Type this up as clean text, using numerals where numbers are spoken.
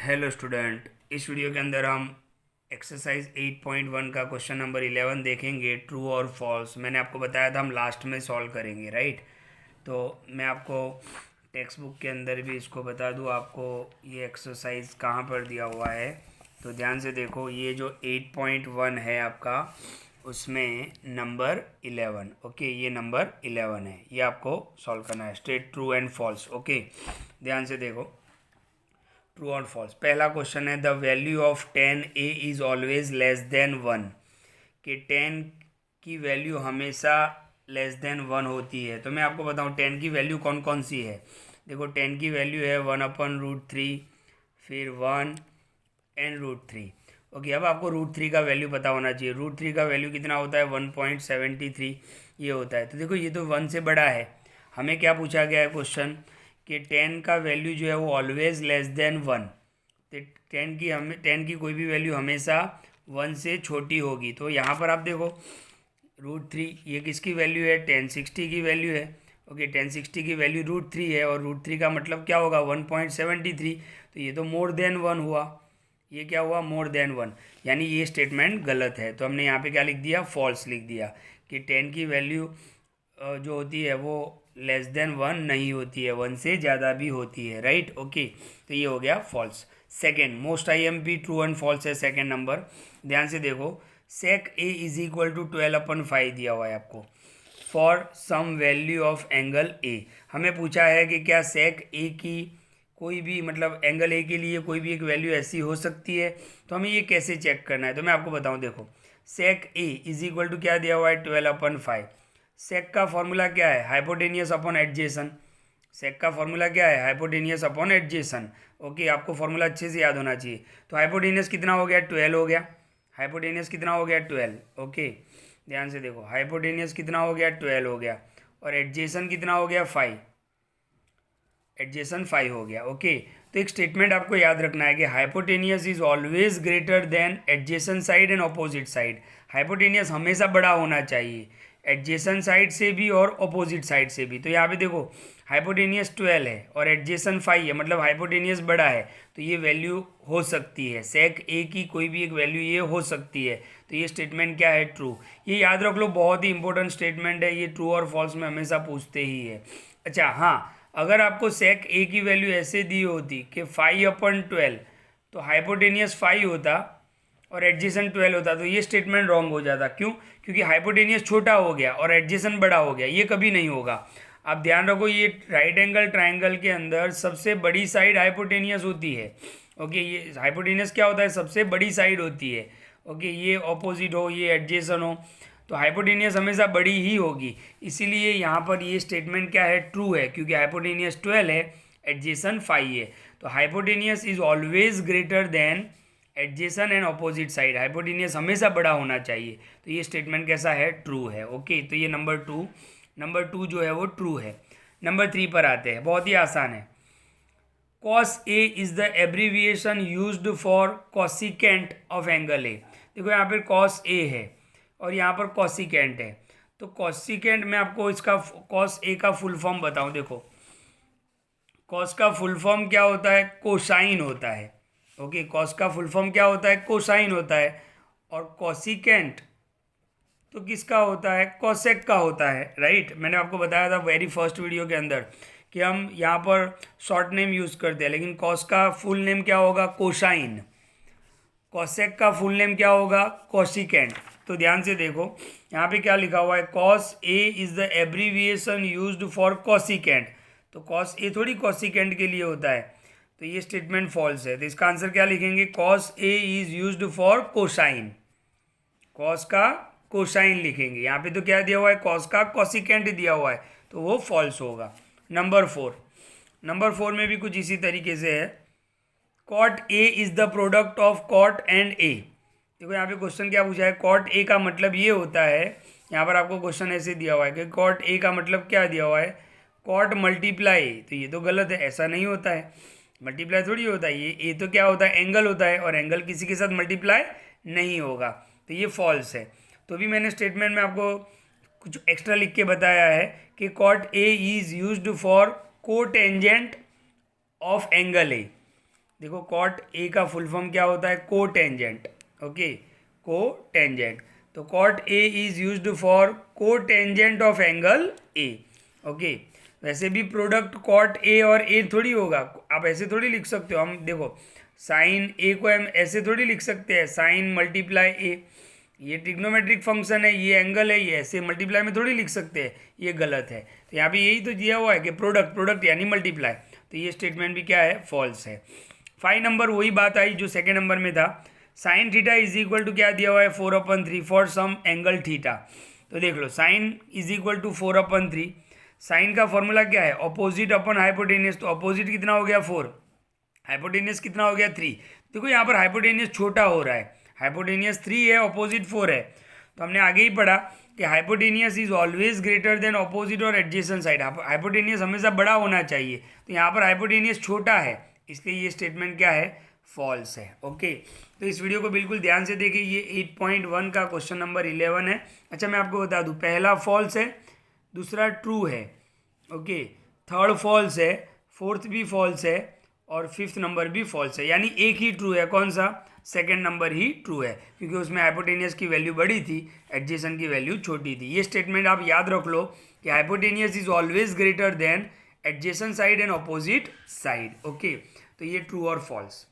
Hello student, इस video के अंदर हम एक्सरसाइज 8.1 का क्वेश्चन नंबर 11 देखेंगे, ट्रू और फॉल्स। मैंने आपको बताया था हम लास्ट में सॉल्व करेंगे, राइट। तो मैं आपको टेक्स्ट बुक के अंदर भी इसको बता दूँ, आपको ये एक्सरसाइज कहाँ पर दिया हुआ है। तो ध्यान से देखो, ये जो 8.1 है आपका, उसमें नंबर 11, ओके, ये नंबर 11 है, ये आपको सॉल्व करना है, straight true and false. Okay, ध्यान से देखो, ट्रू और फॉल्स। पहला क्वेश्चन है, the value of 10a is always less than 1, कि 10 की वैल्यू हमेशा लेस देन 1 होती है। तो मैं आपको बताऊं 10 की वैल्यू कौन कौन सी है। देखो, 10 की वैल्यू है 1/√3, फिर 1 एंड √3। ओके, अब आपको √3 का वैल्यू पता होना चाहिए। √3 का वैल्यू कितना होता है? 1.73 ये होता है। तो देखो, ये तो 1 से बड़ा है। हमें क्या पूछा गया है क्वेश्चन, कि 10 का वैल्यू जो है वो ऑलवेज लेस देन 1। तो 10 की कोई भी वैल्यू हमेशा 1 से छोटी होगी। तो यहाँ पर आप देखो, √3 ये किसकी वैल्यू है? 1060 की वैल्यू है। ओके, 1060 की वैल्यू √3 है, और √3 का मतलब क्या होगा? 1.73। तो ये तो मोर देन 1 हुआ। ये क्या हुआ? मोर देन 1, यानी ये स्टेटमेंट गलत है। तो हमने यहाँ पे क्या लिख दिया? फॉल्स लिख दिया, कि 10 की वैल्यू जो होती है वो लेस देन 1 नहीं होती है, 1 से ज़्यादा भी होती है, राइट। ओके, तो ये हो गया false. Second, most IMP true and false है सेकेंड नंबर। ध्यान से देखो, sec A is equal to 12/5 दिया हुआ है आपको for some value of angle A. हमें पूछा है कि क्या सेक ए की कोई भी, मतलब एंगल ए के लिए कोई भी एक वैल्यू ऐसी हो सकती है। तो हमें ये कैसे चेक करना है, तो मैं आपको बताऊं। देखो, sec A is equal to क्या दिया हुआ है? 12/5। सेक का फॉर्मूला क्या है? Hypotenuse upon adjacent. सेक का फॉर्मूला क्या है? Hypotenuse upon adjacent. ओके, आपको फॉर्मूला अच्छे से याद होना चाहिए। तो हाइपोटेनियस कितना हो गया? 12 हो गया। हाइपोटेनियस कितना हो गया? 12। ओके, ध्यान से देखो, हाइपोटेनियस कितना हो गया? 12 हो गया, और एडजेसन कितना हो गया? 5। एडजेसन 5 हो गया। ओके, तो एक स्टेटमेंट आपको याद रखना है कि hypotenuse is always greater than adjacent side and opposite side. Hypotenuse हमेशा बड़ा होना चाहिए, एडजेसन साइड से भी और ऑपोजिट साइड से भी। तो यहाँ पे देखो, हाइपोटेनियस 12 है और एडजेसन 5 है, मतलब हाइपोटेनियस बड़ा है। तो ये वैल्यू हो सकती है, सेक ए की कोई भी एक वैल्यू ये हो सकती है। तो ये स्टेटमेंट क्या है? ट्रू। ये याद रख लो, बहुत ही इंपॉर्टेंट स्टेटमेंट है ये, ट्रू और फॉल्स में हमेशा पूछते ही है। अच्छा हाँ, अगर आपको सेक ए की वैल्यू ऐसे दी होती कि 5/12, तो हाइपोटेनियस 5 होता और एडजेसन 12 होता, तो ये स्टेटमेंट रॉन्ग हो जाता। क्यों? क्योंकि हाइपोटेनियस छोटा हो गया और एडजेसन बड़ा हो गया, ये कभी नहीं होगा। आप ध्यान रखो, ये राइट एंगल ट्राइंगल के अंदर सबसे बड़ी साइड हाइपोटेनियस होती है। ओके, ये हाइपोटेनियस क्या होता है? सबसे बड़ी साइड होती है। ओके, ये ऑपोजिट हो, ये एडजेसन हो, तो हाइपोटेनियस हमेशा बड़ी ही होगी। इसीलिए यहाँ पर ये स्टेटमेंट क्या है? ट्रू है, क्योंकि हाइपोटेनियस 12 है, एडजेसन 5 है। तो hypotenuse is always greater than adjacent and opposite side. Hypotenuse हमेशा बड़ा होना चाहिए। तो ये स्टेटमेंट कैसा है? ट्रू है। ओके, तो ये नंबर टू जो है वो ट्रू है। नंबर 3 पर आते हैं, बहुत ही आसान है। Cos A is the abbreviation used for cosecant of angle A. देखो, यहाँ पर कॉस ए है और यहाँ पर कॉसिकेंट है। तो कॉसिकेंट में आपको इसका कॉस ए का फुल फॉर्म बताऊं। देखो, कॉस का फुल फॉर्म क्या होता है? कोसाइन होता है। ओके, कॉस का फुल फॉर्म क्या होता है? कोसाइन होता है। और कॉसिकेंट तो किसका होता है? कॉसेक का होता है, राइट। मैंने आपको बताया था वेरी फर्स्ट वीडियो के अंदर कि हम यहाँ पर शॉर्ट नेम यूज़ करते हैं, लेकिन कॉस का फुल नेम क्या होगा? कोसाइन। कॉसेक का फुल नेम क्या होगा? कॉसिकेंट। तो ध्यान से देखो, यहाँ पे क्या लिखा हुआ है? Cos A is the abbreviation used for cosecant. तो कॉस ए थोड़ी कॉसिकेंट के लिए होता है, तो ये स्टेटमेंट फॉल्स है। तो इसका आंसर क्या लिखेंगे? Cos A is used for cosine. Cos का कोसाइन लिखेंगे। यहाँ पे तो क्या दिया हुआ है? कॉस का कॉसिकेंट दिया हुआ है, तो वो फॉल्स होगा। नंबर 4 में भी कुछ इसी तरीके से है। Cot A is the product of cot and A. देखो, यहाँ पे क्वेश्चन क्या पूछा है? कॉट ए का मतलब ये होता है, यहाँ पर आपको क्वेश्चन ऐसे दिया हुआ है कि कॉट ए का मतलब क्या दिया हुआ है? Cot multiply. तो ये तो गलत है, ऐसा नहीं होता है, मल्टीप्लाई थोड़ी होता है। ये तो क्या होता है? एंगल होता है, और एंगल किसी के साथ मल्टीप्लाई नहीं होगा, तो ये फॉल्स है। तो भी मैंने स्टेटमेंट में आपको कुछ एक्स्ट्रा लिख के बताया है कि cot A is used for cotangent of angle A. देखो कॉट ए का फुल फॉर्म क्या होता है, cotangent, okay, cotangent. तो cot A is used for cotangent of angle A, okay. वैसे भी प्रोडक्ट कॉट ए और ए थोड़ी होगा, आप ऐसे थोड़ी लिख सकते हो। हम देखो साइन ए को हम ऐसे थोड़ी लिख सकते हैं, साइन मल्टीप्लाई ए, ये ट्रिग्नोमेट्रिक फंक्शन है, ये एंगल है, ये ऐसे मल्टीप्लाई में थोड़ी लिख सकते हैं, ये गलत है। तो यहाँ पे यही तो दिया हुआ है कि प्रोडक्ट प्रोडक्ट यानी मल्टीप्लाई, तो ये स्टेटमेंट भी क्या है, फॉल्स है। 5 नंबर वही बात आई जो सेकेंड नंबर में था, sine theta is equal to क्या दिया हुआ है, 4/3 फॉर सम एंगल थीटा। तो देख लो sine is equal to 4/3, sine का फॉर्मूला क्या है, अपोजिट अपन हाइपोटेनियस, तो अपोजिट कितना हो गया 4, हाइपोटेनियस कितना हो गया 3। देखो यहाँ पर हाइपोटेनियस छोटा हो रहा है, हाइपोटेनियस 3 है, अपोजिट 4 है। तो हमने आगे ही पढ़ा कि hypotenuse is always greater than opposite और एडजेसेंट साइड, हाइपोटेनियस हमेशा बड़ा होना चाहिए, तो यहाँ पर हाइपोटेनियस छोटा है, इसलिए ये स्टेटमेंट क्या है, फॉल्स है, ओके। तो इस वीडियो को बिल्कुल ध्यान से देखिए, ये 8.1 का क्वेश्चन नंबर 11 है। अच्छा मैं आपको बता दूँ, पहला फॉल्स है, दूसरा ट्रू है, ओके, थर्ड फॉल्स है, फोर्थ भी फॉल्स है और फिफ्थ नंबर भी फॉल्स है, यानी एक ही ट्रू है, कौन सा, सेकेंड नंबर ही ट्रू है, क्योंकि उसमें हाइपोटेनियस की वैल्यू बड़ी थी, एडजेसेंट की वैल्यू छोटी थी। ये स्टेटमेंट आप याद रख लो कि hypotenuse is always greater than adjacent side and opposite side, okay. तो ये ट्रू और फॉल्स।